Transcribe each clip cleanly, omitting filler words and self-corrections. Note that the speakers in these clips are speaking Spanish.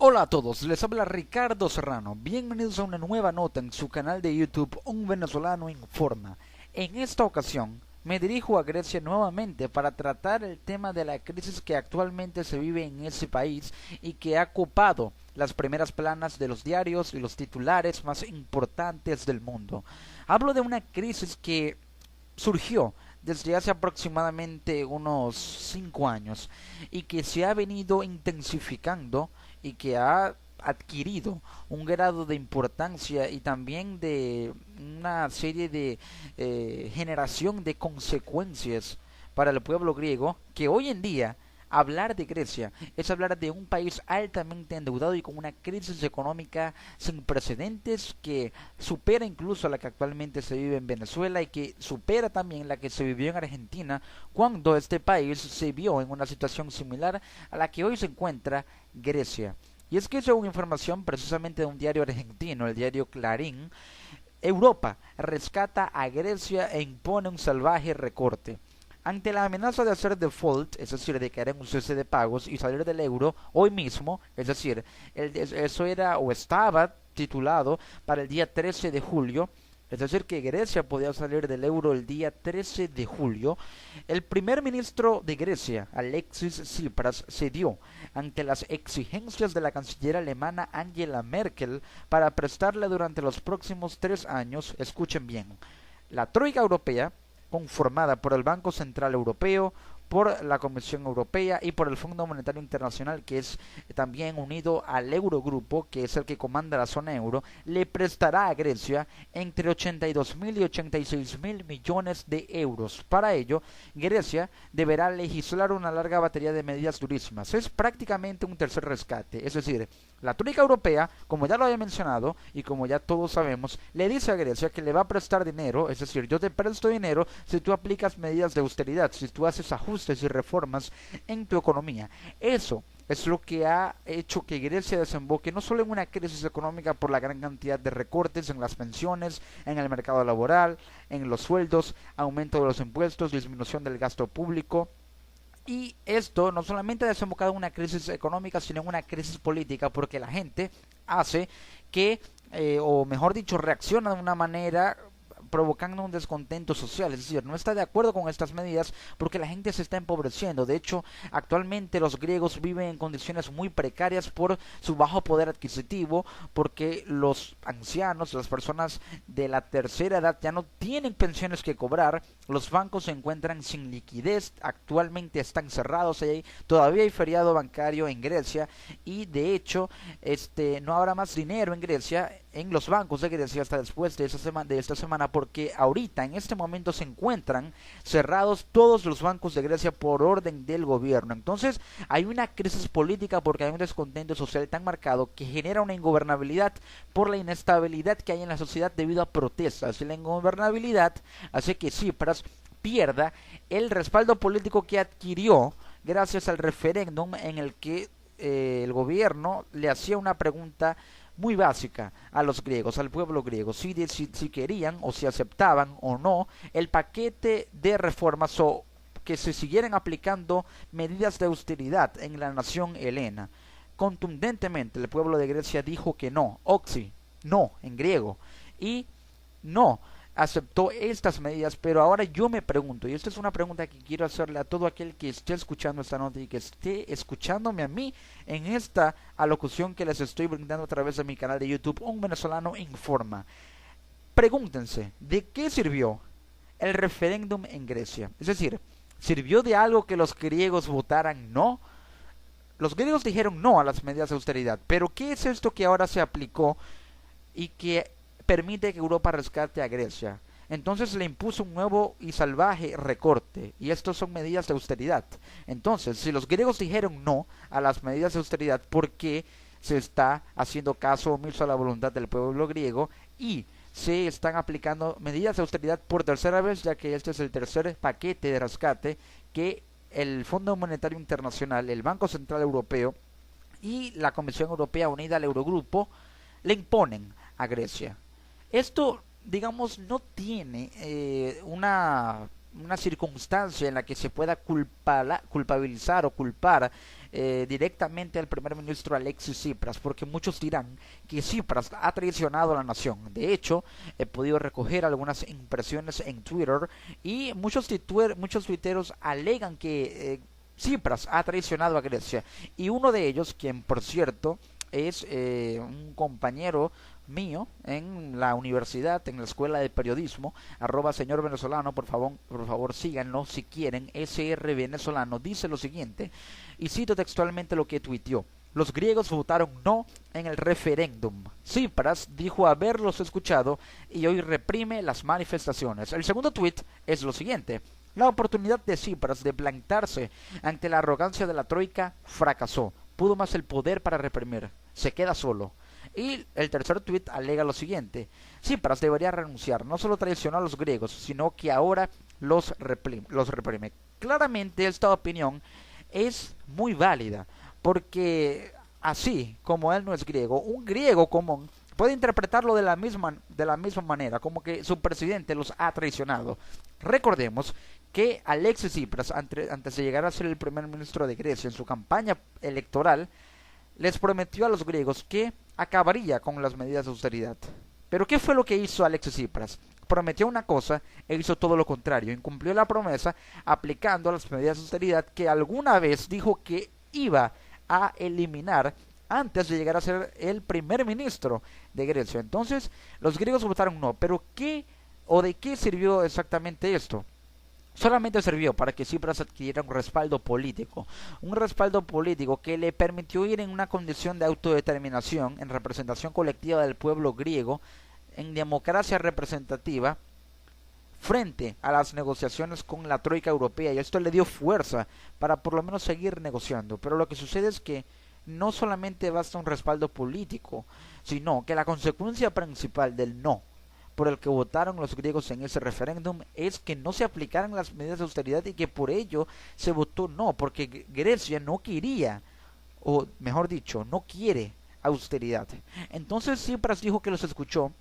Hola a todos, les habla Ricardo Serrano. Bienvenidos a una nueva nota en su canal de YouTube Un Venezolano Informa. En esta ocasión me dirijo a Grecia nuevamente para tratar el tema de la crisis que actualmente se vive en ese país y que ha copado las primeras planas de los diarios y los titulares más importantes del mundo. Hablo de una crisis que surgió desde hace aproximadamente unos 5 años y que se ha venido intensificando y que ha adquirido un grado de importancia y también de una serie de generación de consecuencias para el pueblo griego que hoy en día hablar de Grecia es hablar de un país altamente endeudado y con una crisis económica sin precedentes que supera incluso la que actualmente se vive en Venezuela y que supera también la que se vivió en Argentina cuando este país se vio en una situación similar a la que hoy se encuentra Grecia. Y es que según información precisamente de un diario argentino, el diario Clarín, Europa rescata a Grecia e impone un salvaje recorte. Ante la amenaza de hacer default, es decir, de caer en un cese de pagos y salir del euro hoy mismo, es decir, eso era o estaba titulado para el día 13 de julio, es decir, que Grecia podía salir del euro el día 13 de julio, el primer ministro de Grecia, Alexis Tsipras, cedió ante las exigencias de la canciller alemana Angela Merkel para prestarle durante los próximos 3 años, escuchen bien, la Troika Europea, conformada por el Banco Central Europeo, por la Comisión Europea y por el Fondo Monetario Internacional, que es también unido al Eurogrupo, que es el que comanda la zona euro, le prestará a Grecia entre 82.000 y 86.000 millones de euros. Para ello, Grecia deberá legislar una larga batería de medidas durísimas. Es prácticamente un tercer rescate, es decir, la Troika Europea, como ya lo había mencionado y como ya todos sabemos, le dice a Grecia que le va a prestar dinero, es decir, yo te presto dinero si tú aplicas medidas de austeridad, si tú haces ajustes y reformas en tu economía. Eso es lo que ha hecho que Grecia desemboque no solo en una crisis económica por la gran cantidad de recortes en las pensiones, en el mercado laboral, en los sueldos, aumento de los impuestos, disminución del gasto público, y esto no solamente ha desembocado en una crisis económica, sino en una crisis política, porque la gente hace que, o mejor dicho, reacciona de una manera provocando un descontento social, es decir, no está de acuerdo con estas medidas porque la gente se está empobreciendo. De hecho, actualmente los griegos viven en condiciones muy precarias por su bajo poder adquisitivo, porque los ancianos, las personas de la tercera edad ya no tienen pensiones que cobrar, los bancos se encuentran sin liquidez, actualmente están cerrados, todavía hay feriado bancario en Grecia y de hecho no habrá más dinero en Grecia, en los bancos de Grecia hasta después de esta semana, porque ahorita en este momento se encuentran cerrados todos los bancos de Grecia por orden del gobierno. Entonces hay una crisis política porque hay un descontento social tan marcado que genera una ingobernabilidad por la inestabilidad que hay en la sociedad debido a protestas, y la ingobernabilidad hace que Tsipras pierda el respaldo político que adquirió gracias al referéndum en el que el gobierno le hacía una pregunta muy básica a los griegos, al pueblo griego, si querían o si aceptaban o no el paquete de reformas o que se siguieran aplicando medidas de austeridad en la nación helena. Contundentemente el pueblo de Grecia dijo que no, oxi, no en griego, y no aceptó estas medidas, pero ahora yo me pregunto, y esta es una pregunta que quiero hacerle a todo aquel que esté escuchando esta nota y que esté escuchándome a mí en esta alocución que les estoy brindando a través de mi canal de YouTube, Un Venezolano Informa. Pregúntense, ¿de qué sirvió el referéndum en Grecia? Es decir, ¿sirvió de algo que los griegos votaran no? Los griegos dijeron no a las medidas de austeridad, pero ¿qué es esto que ahora se aplicó y que permite que Europa rescate a Grecia? Entonces le impuso un nuevo y salvaje recorte, y estos son medidas de austeridad. Entonces, si los griegos dijeron no a las medidas de austeridad, ¿por qué se está haciendo caso omiso a la voluntad del pueblo griego y se están aplicando medidas de austeridad por tercera vez, ya que este es el tercer paquete de rescate que el Fondo Monetario Internacional, el Banco Central Europeo y la Comisión Europea unida al Eurogrupo le imponen a Grecia? Esto, digamos, no tiene una circunstancia en la que se pueda culpabilizar o culpar directamente al primer ministro Alexis Tsipras, porque muchos dirán que Tsipras ha traicionado a la nación. De hecho, he podido recoger algunas impresiones en Twitter y muchos tuiteros alegan que Tsipras ha traicionado a Grecia, y uno de ellos, quien por cierto es un compañero mío en la universidad, en la escuela de periodismo, @señor venezolano, por favor síganlo si quieren, SR venezolano, dice lo siguiente, y cito textualmente lo que tuiteó: los griegos votaron no en el referéndum. Tsipras dijo haberlos escuchado y hoy reprime las manifestaciones. El segundo tuit es lo siguiente: la oportunidad de Tsipras de plantarse ante la arrogancia de la troika fracasó. Pudo más el poder para reprimir. Se queda solo. Y el tercer tuit alega lo siguiente: Tsipras debería renunciar. No solo traicionó a los griegos, sino que ahora los reprime. Claramente esta opinión es muy válida, porque así como él no es griego, un griego común puede interpretarlo de la misma manera, como que su presidente los ha traicionado. Recordemos que Alexis Tsipras, antes de llegar a ser el primer ministro de Grecia, en su campaña electoral, les prometió a los griegos que acabaría con las medidas de austeridad. Pero ¿qué fue lo que hizo Alexis Tsipras? Prometió una cosa e hizo todo lo contrario. Incumplió la promesa aplicando las medidas de austeridad que alguna vez dijo que iba a eliminar antes de llegar a ser el primer ministro de Grecia. Entonces, los griegos votaron no. Pero ¿qué o de qué sirvió exactamente esto? Solamente sirvió para que Tsipras adquiriera un respaldo político que le permitió ir en una condición de autodeterminación, en representación colectiva del pueblo griego, en democracia representativa, frente a las negociaciones con la troika europea, y esto le dio fuerza para por lo menos seguir negociando. Pero lo que sucede es que no solamente basta un respaldo político, sino que la consecuencia principal del no por el que votaron los griegos en ese referéndum es que no se aplicaran las medidas de austeridad, y que por ello se votó no, porque Grecia no quería, o mejor dicho, no quiere austeridad. Entonces Tsipras dijo que los escuchó,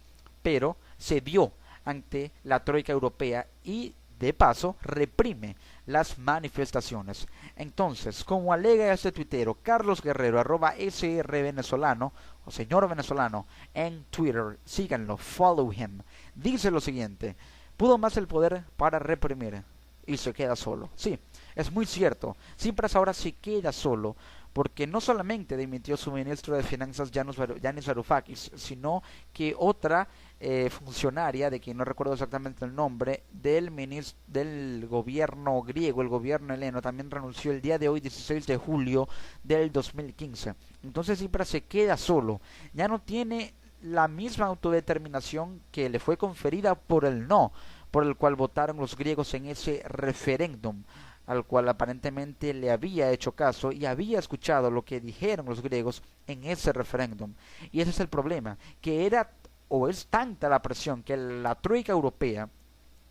pero cedió ante la troika europea y de paso reprime las manifestaciones. Entonces, como alega este tuitero Carlos Guerrero, @SR venezolano o señor venezolano en Twitter, síganlo, follow him, dice lo siguiente: pudo más el poder para reprimir y se queda solo. Sí, es muy cierto, Tsipras ahora se queda solo, porque no solamente dimitió su ministro de Finanzas Yanis Varoufakis, sino que otra funcionaria, de quien no recuerdo exactamente el nombre, del gobierno griego, el gobierno heleno, también renunció el día de hoy, 16 de julio del 2015. Entonces Tsipras se queda solo, ya no tiene la misma autodeterminación que le fue conferida por el no, por el cual votaron los griegos en ese referéndum, al cual aparentemente le había hecho caso y había escuchado lo que dijeron los griegos en ese referéndum. Y ese es el problema, que era o es tanta la presión que la troika europea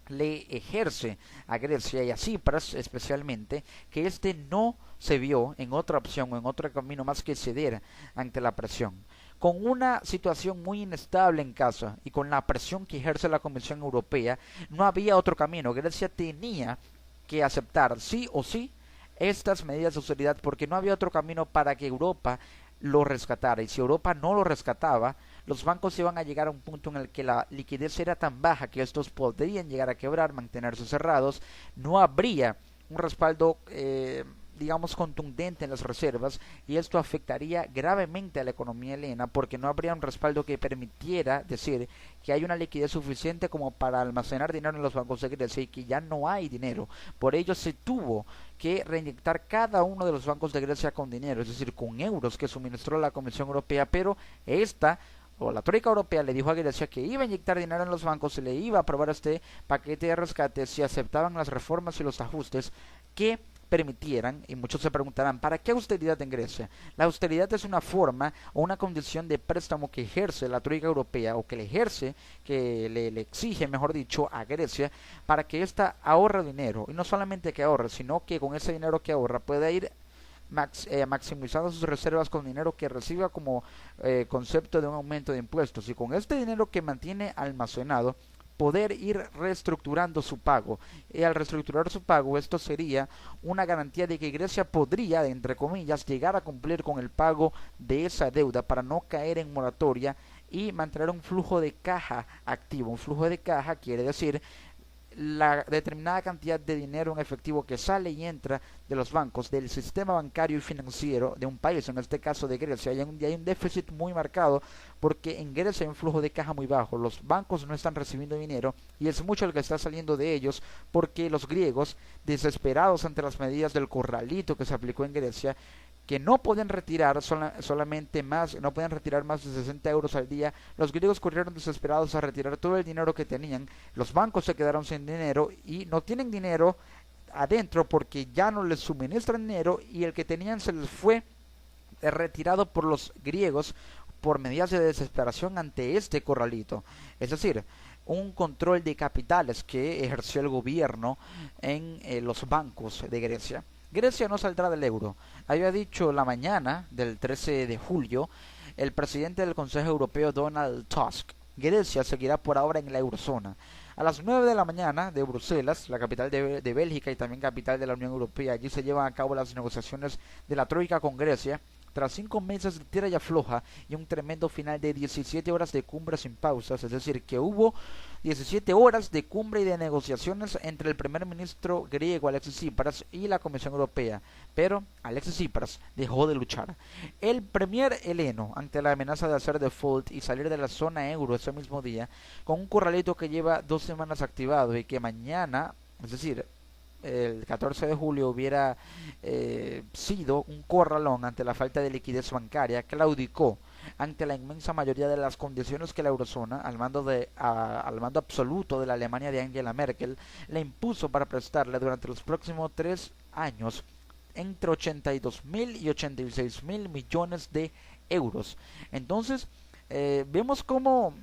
le ejerce a Grecia y a Tsipras especialmente, que este no se vio en otra opción o en otro camino más que ceder ante la presión. Con una situación muy inestable en casa y con la presión que ejerce la Comisión Europea, no había otro camino. Grecia tenía que aceptar sí o sí estas medidas de austeridad, porque no había otro camino para que Europa lo rescatara, y si Europa no lo rescataba, los bancos iban a llegar a un punto en el que la liquidez era tan baja que estos podrían llegar a quebrar, mantenerse cerrados, no habría un respaldo digamos contundente en las reservas, y esto afectaría gravemente a la economía helena, porque no habría un respaldo que permitiera decir que hay una liquidez suficiente como para almacenar dinero en los bancos de Grecia, y que ya no hay dinero. Por ello se tuvo que reinyectar cada uno de los bancos de Grecia con dinero, es decir, con euros que suministró la Comisión Europea, pero la troika europea le dijo a Grecia que iba a inyectar dinero en los bancos y le iba a aprobar este paquete de rescate si aceptaban las reformas y los ajustes que permitieran. Y muchos se preguntarán, ¿para qué austeridad en Grecia? La austeridad es una forma o una condición de préstamo que ejerce la troika europea, o que le exige, mejor dicho, a Grecia, para que ésta ahorre dinero, y no solamente que ahorre, sino que con ese dinero que ahorra pueda ir maximizando sus reservas con dinero que reciba como concepto de un aumento de impuestos, y con este dinero que mantiene almacenado poder ir reestructurando su pago. Y al reestructurar su pago, esto sería una garantía de que Grecia podría, entre comillas, llegar a cumplir con el pago de esa deuda para no caer en moratoria y mantener un flujo de caja activo. Un flujo de caja quiere decir la determinada cantidad de dinero en efectivo que sale y entra de los bancos, del sistema bancario y financiero de un país, en este caso de Grecia. Hay un déficit muy marcado porque en Grecia hay un flujo de caja muy bajo, los bancos no están recibiendo dinero y es mucho el que está saliendo de ellos porque los griegos, desesperados ante las medidas del corralito que se aplicó en Grecia, que no pueden retirar solamente más, no pueden retirar más de 60 euros al día, los griegos corrieron desesperados a retirar todo el dinero que tenían, los bancos se quedaron sin dinero y no tienen dinero adentro porque ya no les suministran dinero y el que tenían se les fue retirado por los griegos por medidas de desesperación ante este corralito, es decir, un control de capitales que ejerció el gobierno en los bancos de Grecia. Grecia no saldrá del euro. Había dicho la mañana del 13 de julio el presidente del Consejo Europeo Donald Tusk. Grecia seguirá por ahora en la eurozona. A las 9 de la mañana de Bruselas, la capital de Bélgica y también capital de la Unión Europea, allí se llevan a cabo las negociaciones de la Troika con Grecia. Tras 5 meses de tira y afloja y un tremendo final de 17 horas de cumbre sin pausas, es decir, que hubo 17 horas de cumbre y de negociaciones entre el primer ministro griego Alexis Tsipras y la Comisión Europea, pero Alexis Tsipras dejó de luchar. El premier heleno, ante la amenaza de hacer default y salir de la zona euro ese mismo día, con un corralito que lleva 2 semanas activado y que mañana, es decir, el 14 de julio hubiera sido un corralón ante la falta de liquidez bancaria, claudicó ante la inmensa mayoría de las condiciones que la eurozona, al mando absoluto de la Alemania de Angela Merkel, le impuso para prestarle durante los próximos 3 años entre 82.000 y 86.000 millones de euros. Entonces, vemos cómo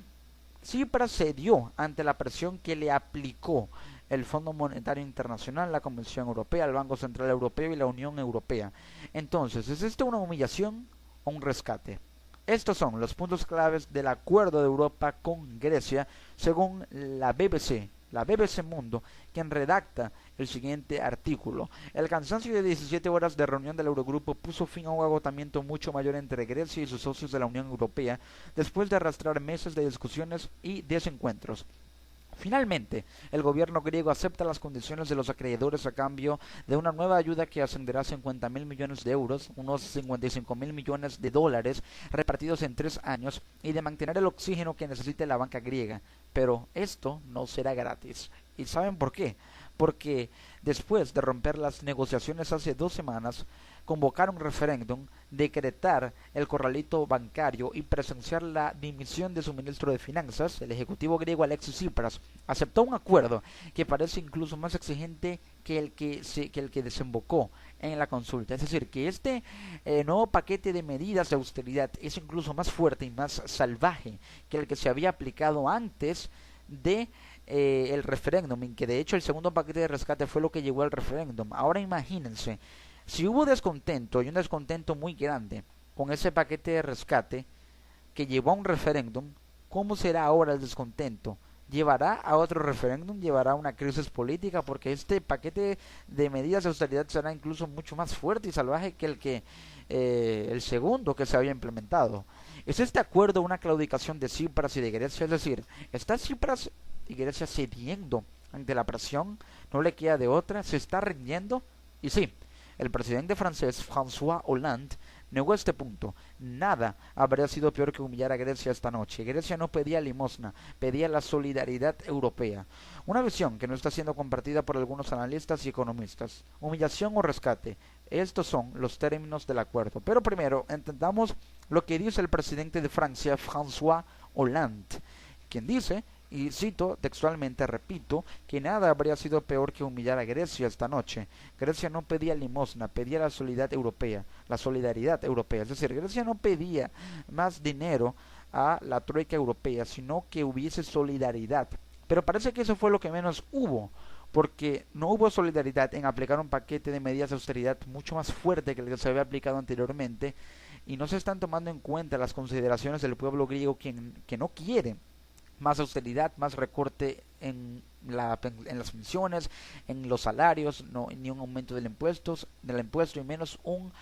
Tsipras cedió ante la presión que le aplicó el Fondo Monetario Internacional, la Comisión Europea, el Banco Central Europeo y la Unión Europea. Entonces, ¿es esto una humillación o un rescate? Estos son los puntos claves del acuerdo de Europa con Grecia, según la BBC Mundo, quien redacta el siguiente artículo. El cansancio de 17 horas de reunión del Eurogrupo puso fin a un agotamiento mucho mayor entre Grecia y sus socios de la Unión Europea, después de arrastrar meses de discusiones y desencuentros. Finalmente, el gobierno griego acepta las condiciones de los acreedores a cambio de una nueva ayuda que ascenderá a 50.000 millones de euros, unos 55.000 millones de dólares repartidos en 3 años, y de mantener el oxígeno que necesite la banca griega. Pero esto no será gratis. ¿Y saben por qué? Porque después de romper las negociaciones hace 2 semanas, convocar un referéndum, decretar el corralito bancario y presenciar la dimisión de su ministro de Finanzas, el ejecutivo griego Alexis Tsipras, aceptó un acuerdo que parece incluso más exigente que el que desembocó en la consulta. Es decir, que este nuevo paquete de medidas de austeridad es incluso más fuerte y más salvaje que el que se había aplicado antes de el referéndum, en que de hecho el segundo paquete de rescate fue lo que llevó al referéndum. Ahora imagínense, si hubo descontento y un descontento muy grande con ese paquete de rescate que llevó a un referéndum, ¿cómo será ahora el descontento? ¿Llevará a otro referéndum? ¿Llevará a una crisis política? Porque este paquete de medidas de austeridad será incluso mucho más fuerte y salvaje que el segundo que se había implementado. ¿Es este acuerdo una claudicación de Tsipras y de Grecia? Es decir, ¿está Tsipras y Grecia cediendo ante la presión? ¿No le queda de otra? ¿Se está rindiendo? Y sí, el presidente francés François Hollande negó este punto. Nada habría sido peor que humillar a Grecia esta noche. Grecia no pedía limosna, pedía la solidaridad europea. Una visión que no está siendo compartida por algunos analistas y economistas. Humillación o rescate. Estos son los términos del acuerdo. Pero primero, entendamos lo que dice el presidente de Francia, François Hollande, quien dice, y cito textualmente, repito, que nada habría sido peor que humillar a Grecia esta noche. Grecia no pedía limosna, pedía la solidaridad europea. Es decir, Grecia no pedía más dinero a la troika europea, sino que hubiese solidaridad. Pero parece que eso fue lo que menos hubo, porque no hubo solidaridad en aplicar un paquete de medidas de austeridad mucho más fuerte que el que se había aplicado anteriormente, y no se están tomando en cuenta las consideraciones del pueblo griego que no quiere más austeridad, más recorte en las pensiones, en los salarios, no, ni un aumento del impuesto y menos un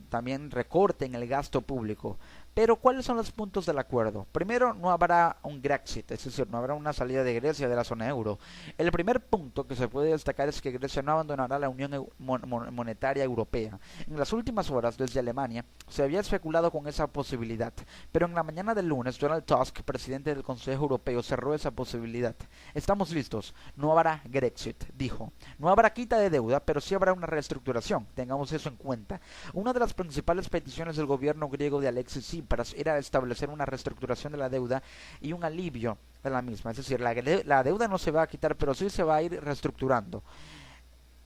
también recorte en el gasto público. Pero ¿cuáles son los puntos del acuerdo? Primero, no habrá un Grexit, es decir, no habrá una salida de Grecia de la zona euro. El primer punto que se puede destacar es que Grecia no abandonará la Unión Monetaria Europea. En las últimas horas, desde Alemania, se había especulado con esa posibilidad, pero en la mañana del lunes, Donald Tusk, presidente del Consejo Europeo, cerró esa posibilidad. Estamos listos, no habrá Grexit, dijo. No habrá quita de deuda, pero sí habrá una reestructuración, tengamos eso en cuenta. Una de las principales peticiones del gobierno griego de Alexis Tsipras era establecer una reestructuración de la deuda y un alivio de la misma, es decir, la deuda no se va a quitar, pero sí se va a ir reestructurando.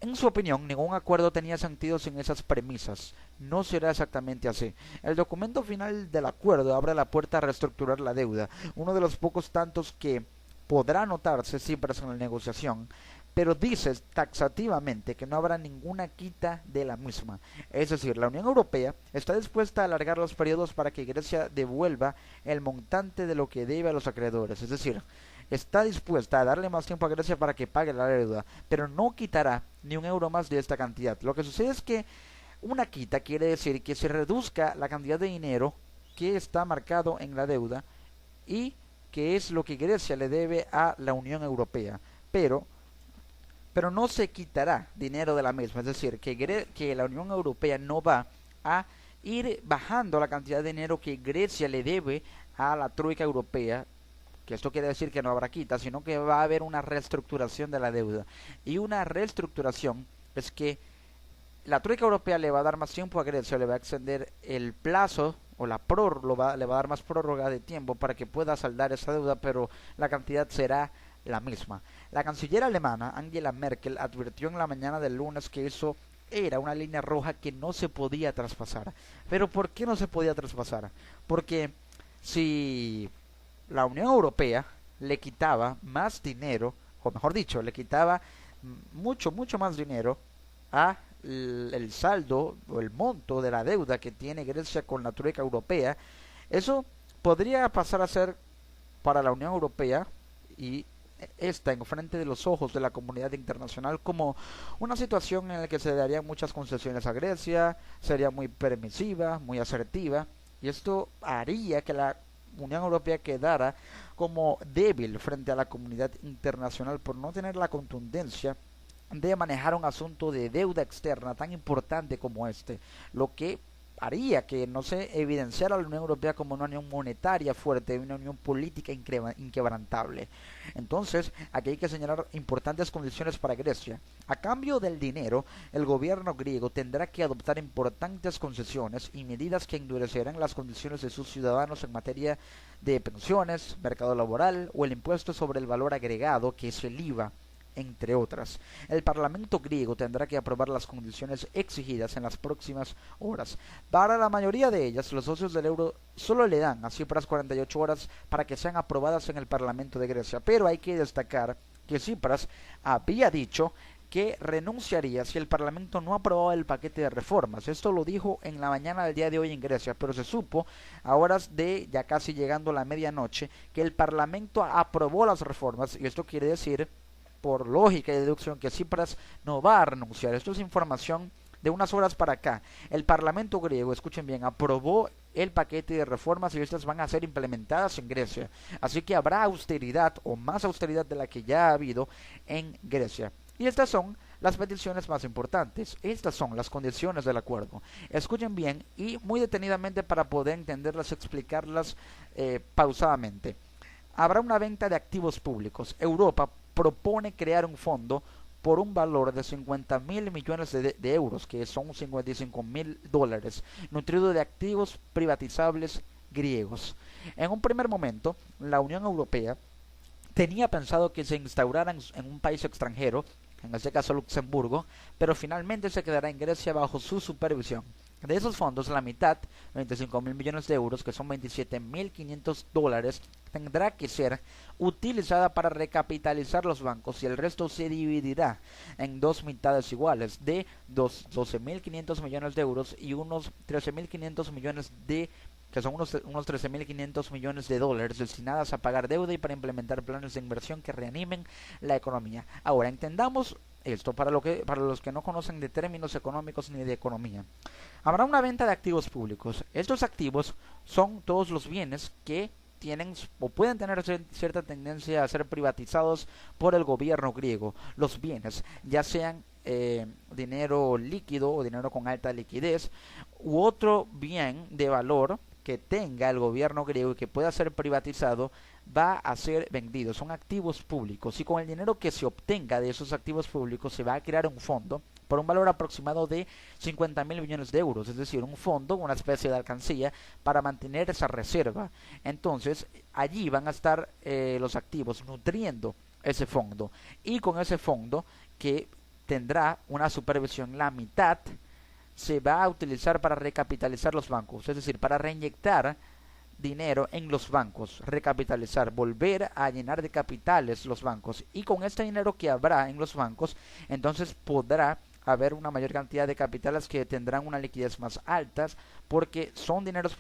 En su opinión, ningún acuerdo tenía sentido sin esas premisas. No será exactamente así. El documento final del acuerdo abre la puerta a reestructurar la deuda, uno de los pocos tantos que podrá notarse Tsipras en la negociación, pero dice taxativamente que no habrá ninguna quita de la misma. Es decir, la Unión Europea está dispuesta a alargar los periodos para que Grecia devuelva el montante de lo que debe a los acreedores. Es decir, está dispuesta a darle más tiempo a Grecia para que pague la deuda, pero no quitará ni un euro más de esta cantidad. Lo que sucede es que una quita quiere decir que se reduzca la cantidad de dinero que está marcado en la deuda y que es lo que Grecia le debe a la Unión Europea, pero no se quitará dinero de la misma, es decir, que la Unión Europea no va a ir bajando la cantidad de dinero que Grecia le debe a la Troika Europea, que esto quiere decir que no habrá quita, sino que va a haber una reestructuración de la deuda. Y una reestructuración es que la Troika Europea le va a dar más tiempo a Grecia, le va a extender el plazo o la prórroga, le va a dar más prórroga de tiempo para que pueda saldar esa deuda, pero la cantidad será la misma. La canciller alemana Angela Merkel advirtió en la mañana del lunes que eso era una línea roja que no se podía traspasar. ¿Pero por qué no se podía traspasar? Porque si la Unión Europea le quitaba más dinero, o mejor dicho, le quitaba mucho más dinero a el saldo o el monto de la deuda que tiene Grecia con la Troika Europea, eso podría pasar a ser para la Unión Europea y esta en frente de los ojos de la comunidad internacional como una situación en la que se darían muchas concesiones a Grecia, sería muy permisiva, muy asertiva, y esto haría que la Unión Europea quedara como débil frente a la comunidad internacional por no tener la contundencia de manejar un asunto de deuda externa tan importante como este, lo que haría que no se evidenciara a la Unión Europea como una unión monetaria fuerte, una unión política inquebrantable. Entonces, aquí hay que señalar importantes condiciones para Grecia. A cambio del dinero, el gobierno griego tendrá que adoptar importantes concesiones y medidas que endurecerán las condiciones de sus ciudadanos en materia de pensiones, mercado laboral o el impuesto sobre el valor agregado, que es el IVA, entre otras. El Parlamento griego tendrá que aprobar las condiciones exigidas en las próximas horas. Para la mayoría de ellas, los socios del euro solo le dan a Tsipras 48 horas para que sean aprobadas en el Parlamento de Grecia, pero hay que destacar que Tsipras había dicho que renunciaría si el Parlamento no aprobaba el paquete de reformas. Esto lo dijo en la mañana del día de hoy en Grecia, pero se supo a horas de ya casi llegando la medianoche que el Parlamento aprobó las reformas, y esto quiere decir por lógica y deducción que Tsipras no va a renunciar. Esto es información de unas horas para acá. El Parlamento griego, escuchen bien, aprobó el paquete de reformas y estas van a ser implementadas en Grecia. Así que habrá austeridad o más austeridad de la que ya ha habido en Grecia. Y estas son las peticiones más importantes. Estas son las condiciones del acuerdo. Escuchen bien y muy detenidamente para poder entenderlas y explicarlas pausadamente. Habrá una venta de activos públicos. Europa propone crear un fondo por un valor de 50.000 millones de euros, que son 55.000 dólares, nutrido de activos privatizables griegos. En un primer momento, la Unión Europea tenía pensado que se instauraran en un país extranjero, en este caso Luxemburgo, pero finalmente se quedará en Grecia bajo su supervisión. De esos fondos, la mitad, 25.000 millones de euros, que son 27.500 dólares, tendrá que ser utilizada para recapitalizar los bancos y el resto se dividirá en dos mitades iguales de 12.500 millones de euros y unos 13.500 millones de que son unos 13.500 millones de dólares destinadas a pagar deuda y para implementar planes de inversión que reanimen la economía. Ahora, entendamos esto para los que no conocen de términos económicos ni de economía. Habrá una venta de activos públicos. Estos activos son todos los bienes que tienen o pueden tener cierta tendencia a ser privatizados por el gobierno griego. Los bienes, ya sean dinero líquido o dinero con alta liquidez u otro bien de valor que tenga el gobierno griego y que pueda ser privatizado, va a ser vendido. Son activos públicos y con el dinero que se obtenga de esos activos públicos se va a crear un fondo por un valor aproximado de 50.000 millones de euros, es decir, un fondo, una especie de alcancía para mantener esa reserva. Entonces allí van a estar los activos nutriendo ese fondo y con ese fondo que tendrá una supervisión, la mitad se va a utilizar para recapitalizar los bancos, es decir, para reinyectar dinero en los bancos, recapitalizar, volver a llenar de capitales los bancos y con este dinero que habrá en los bancos, entonces podrá haber una mayor cantidad de capitales que tendrán una liquidez más altas porque son dineros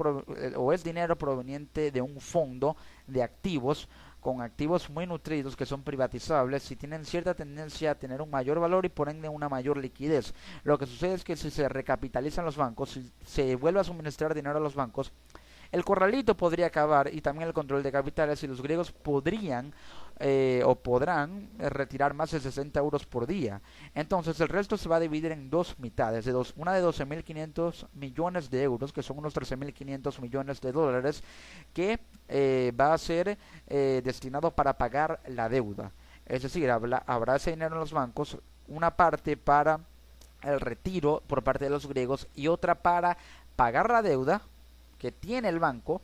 o es dinero proveniente de un fondo de activos con activos muy nutridos que son privatizables y tienen cierta tendencia a tener un mayor valor y por ende una mayor liquidez. Lo que sucede es que si se recapitalizan los bancos, si se vuelve a suministrar dinero a los bancos, el corralito podría acabar y también el control de capitales y los griegos podrían o podrán retirar más de 60 euros por día. Entonces el resto se va a dividir en dos mitades, una de 12.500 millones de euros, que son unos 13.500 millones de dólares, que va a ser destinado para pagar la deuda. Es decir, habrá ese dinero en los bancos, una parte para el retiro por parte de los griegos y otra para pagar la deuda que tiene el banco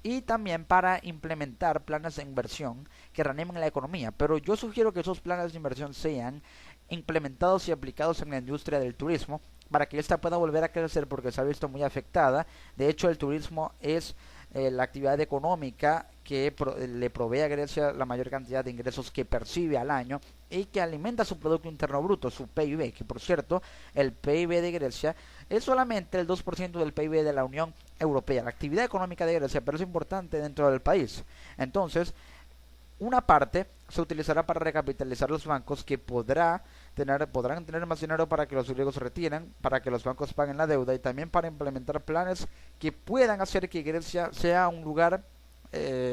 y también para implementar planes de inversión que reanimen la economía. Pero yo sugiero que esos planes de inversión sean implementados y aplicados en la industria del turismo para que ésta pueda volver a crecer porque se ha visto muy afectada. De hecho, el turismo es la actividad económica que le provee a Grecia la mayor cantidad de ingresos que percibe al año y que alimenta su Producto Interno Bruto, su PIB, que por cierto, el PIB de Grecia es solamente el 2% del PIB de la Unión Europea, la actividad económica de Grecia, pero es importante dentro del país. Entonces, una parte se utilizará para recapitalizar los bancos que podrán tener más dinero para que los griegos retiren, para que los bancos paguen la deuda y también para implementar planes que puedan hacer que Grecia sea un lugar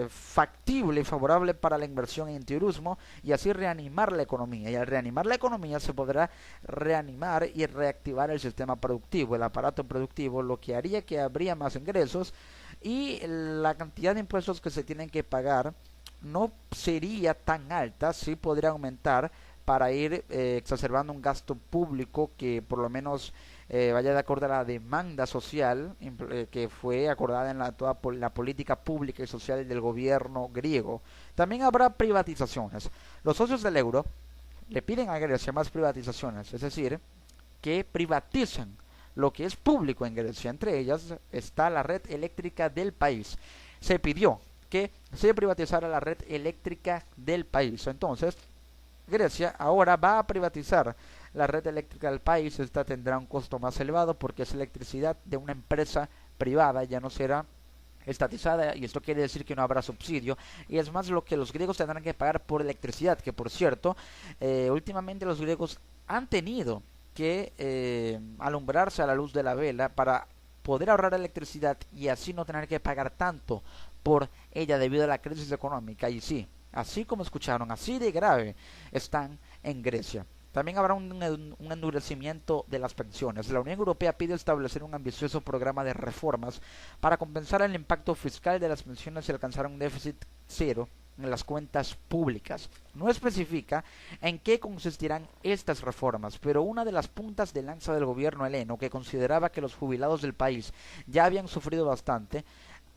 factible y favorable para la inversión en turismo y así reanimar la economía. Y al reanimar la economía se podrá reanimar y reactivar el sistema productivo, el aparato productivo, lo que haría que habría más ingresos y la cantidad de impuestos que se tienen que pagar no sería tan alta, sí podría aumentar para ir exacerbando un gasto público que por lo menos vaya de acuerdo a la demanda social que fue acordada en toda la política pública y social del gobierno griego. También habrá privatizaciones. Los socios del euro le piden a Grecia más privatizaciones, es decir, que privaticen lo que es público en Grecia. Entre ellas está la red eléctrica del país. Se pidió que se privatizara la red eléctrica del país. Entonces, Grecia ahora va a privatizar la red eléctrica del país. Esta tendrá un costo más elevado porque es electricidad de una empresa privada, ya no será estatizada y esto quiere decir que no habrá subsidio y es más lo que los griegos tendrán que pagar por electricidad, que por cierto, últimamente los griegos han tenido que alumbrarse a la luz de la vela para poder ahorrar electricidad y así no tener que pagar tanto por ella debido a la crisis económica. Y sí, así como escucharon, así de grave están en Grecia. También habrá un endurecimiento de las pensiones. La Unión Europea pide establecer un ambicioso programa de reformas para compensar el impacto fiscal de las pensiones y alcanzar un déficit cero en las cuentas públicas. No especifica en qué consistirán estas reformas, pero una de las puntas de lanza del gobierno heleno, que consideraba que los jubilados del país ya habían sufrido bastante,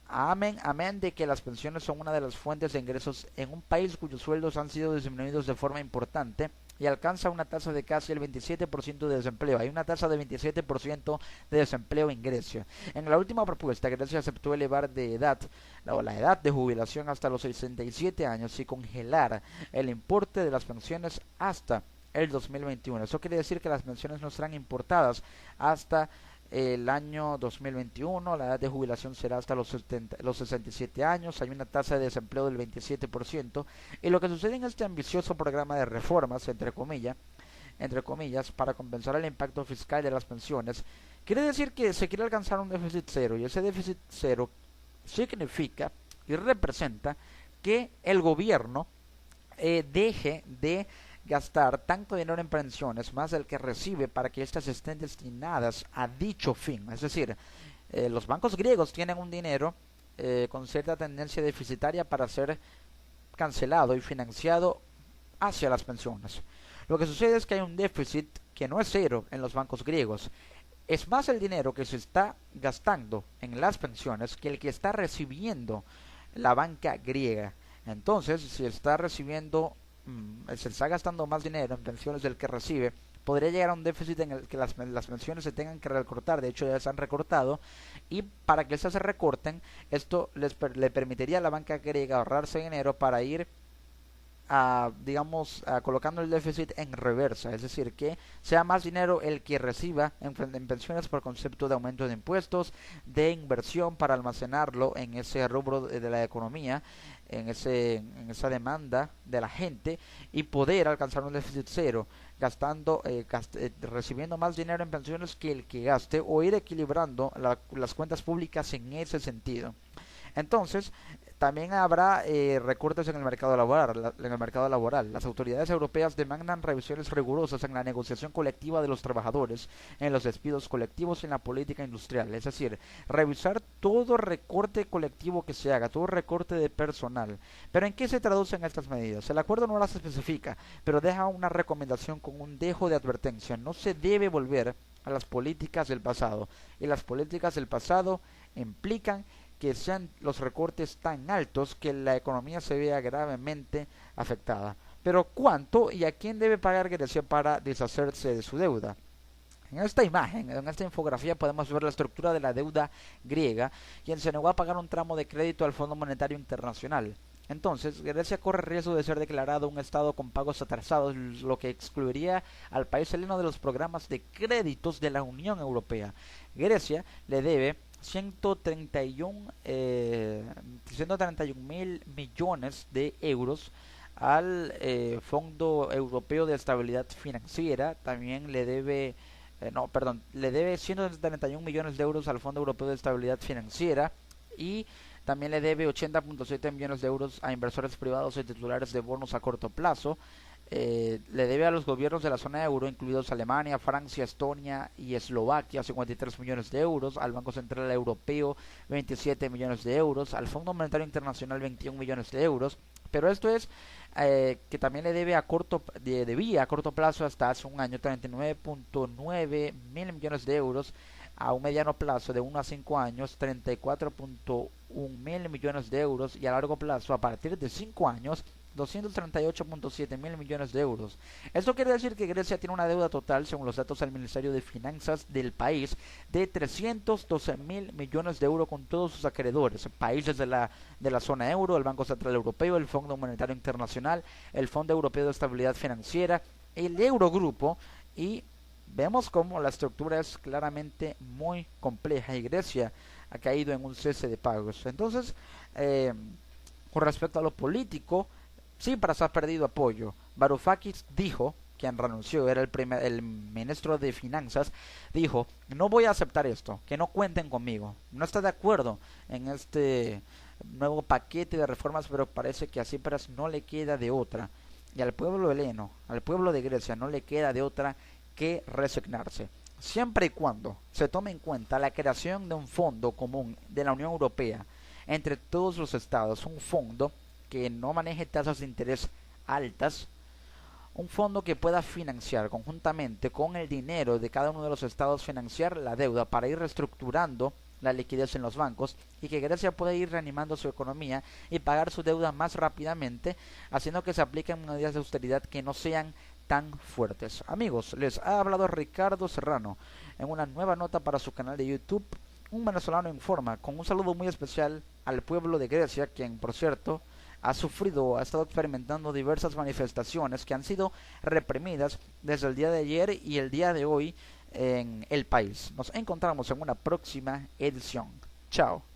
amén de que las pensiones son una de las fuentes de ingresos en un país cuyos sueldos han sido disminuidos de forma importante, y alcanza una tasa de casi el 27% de desempleo. Hay una tasa de 27% de desempleo en Grecia. En la última propuesta, Grecia aceptó elevar la edad de jubilación hasta los 67 años y congelar el importe de las pensiones hasta el 2021. Eso quiere decir que las pensiones no serán importadas hasta el año 2021, la edad de jubilación será hasta los 67 años, hay una tasa de desempleo del 27%, y lo que sucede en este ambicioso programa de reformas, entre comillas, para compensar el impacto fiscal de las pensiones, quiere decir que se quiere alcanzar un déficit cero, y ese déficit cero significa y representa que el gobierno deje de gastar tanto dinero en pensiones más del que recibe para que éstas estén destinadas a dicho fin. Es decir, los bancos griegos tienen un dinero con cierta tendencia deficitaria para ser cancelado y financiado hacia las pensiones. Lo que sucede es que hay un déficit que no es cero en los bancos griegos. Es más el dinero que se está gastando en las pensiones que el que está recibiendo la banca griega. Entonces, si está recibiendo se está gastando más dinero en pensiones del que recibe, podría llegar a un déficit en el que las pensiones se tengan que recortar. De hecho, ya se han recortado, y para que estas se recorten, esto le permitiría a la banca griega ahorrarse dinero para ir colocando el déficit en reversa, es decir, que sea más dinero el que reciba en pensiones por concepto de aumento de impuestos, de inversión para almacenarlo en ese rubro de la economía, en esa demanda de la gente, y poder alcanzar un déficit cero, recibiendo más dinero en pensiones que el que gaste, o ir equilibrando las cuentas públicas en ese sentido. Entonces, también habrá recortes en el mercado laboral. Las autoridades europeas demandan revisiones rigurosas en la negociación colectiva de los trabajadores, en los despidos colectivos y en la política industrial. Es decir, revisar todo recorte colectivo que se haga, todo recorte de personal. ¿Pero en qué se traducen estas medidas? El acuerdo no las especifica, pero deja una recomendación con un dejo de advertencia. No se debe volver a las políticas del pasado. Y las políticas del pasado implican que sean los recortes tan altos que la economía se vea gravemente afectada. Pero ¿cuánto y a quién debe pagar Grecia para deshacerse de su deuda? En esta imagen, en esta infografía, podemos ver la estructura de la deuda griega, quien se negó a pagar un tramo de crédito al Fondo Monetario Internacional. Entonces, Grecia corre riesgo de ser declarado un estado con pagos atrasados, lo que excluiría al país heleno de los programas de créditos de la Unión Europea. Grecia le debe 131 mil millones de euros al Fondo Europeo de Estabilidad Financiera. También le debe le debe 131 millones de euros al Fondo Europeo de Estabilidad Financiera, y también le debe 80.7 millones de euros a inversores privados y titulares de bonos a corto plazo. Le debe a los gobiernos de la zona euro, incluidos Alemania, Francia, Estonia y Eslovaquia, 53 millones de euros, al Banco Central Europeo 27 millones de euros, al Fondo Monetario Internacional 21 millones de euros, pero esto es que también le debe debía a corto plazo hasta hace un año 39.9 mil millones de euros, a un mediano plazo de 1 a 5 años 34.1 mil millones de euros, y a largo plazo, a partir de 5 años, 238.7 mil millones de euros. Esto quiere decir que Grecia tiene una deuda total, según los datos del Ministerio de Finanzas del país, de 312 mil millones de euros con todos sus acreedores, países de la zona euro, el Banco Central Europeo, el Fondo Monetario Internacional, el Fondo Europeo de Estabilidad Financiera, el Eurogrupo, y vemos cómo la estructura es claramente muy compleja y Grecia ha caído en un cese de pagos. Entonces, con respecto a lo político, Tsipras ha perdido apoyo. Varoufakis dijo, quien renunció, era el ministro de Finanzas, dijo: no voy a aceptar esto, que no cuenten conmigo. No está de acuerdo en este nuevo paquete de reformas, pero parece que a Tsipras no le queda de otra. Y al pueblo heleno, al pueblo de Grecia, no le queda de otra que resignarse. Siempre y cuando se tome en cuenta la creación de un fondo común de la Unión Europea entre todos los estados, un fondo que no maneje tasas de interés altas, un fondo que pueda financiar conjuntamente con el dinero de cada uno de los estados, financiar la deuda para ir reestructurando la liquidez en los bancos, y que Grecia pueda ir reanimando su economía y pagar su deuda más rápidamente, haciendo que se apliquen medidas de austeridad que no sean tan fuertes. Amigos, les ha hablado Ricardo Serrano en una nueva nota para su canal de YouTube, Un Venezolano Informa, con un saludo muy especial al pueblo de Grecia, quien, por cierto, ha estado experimentando diversas manifestaciones que han sido reprimidas desde el día de ayer y el día de hoy en el país. Nos encontramos en una próxima edición. Chao.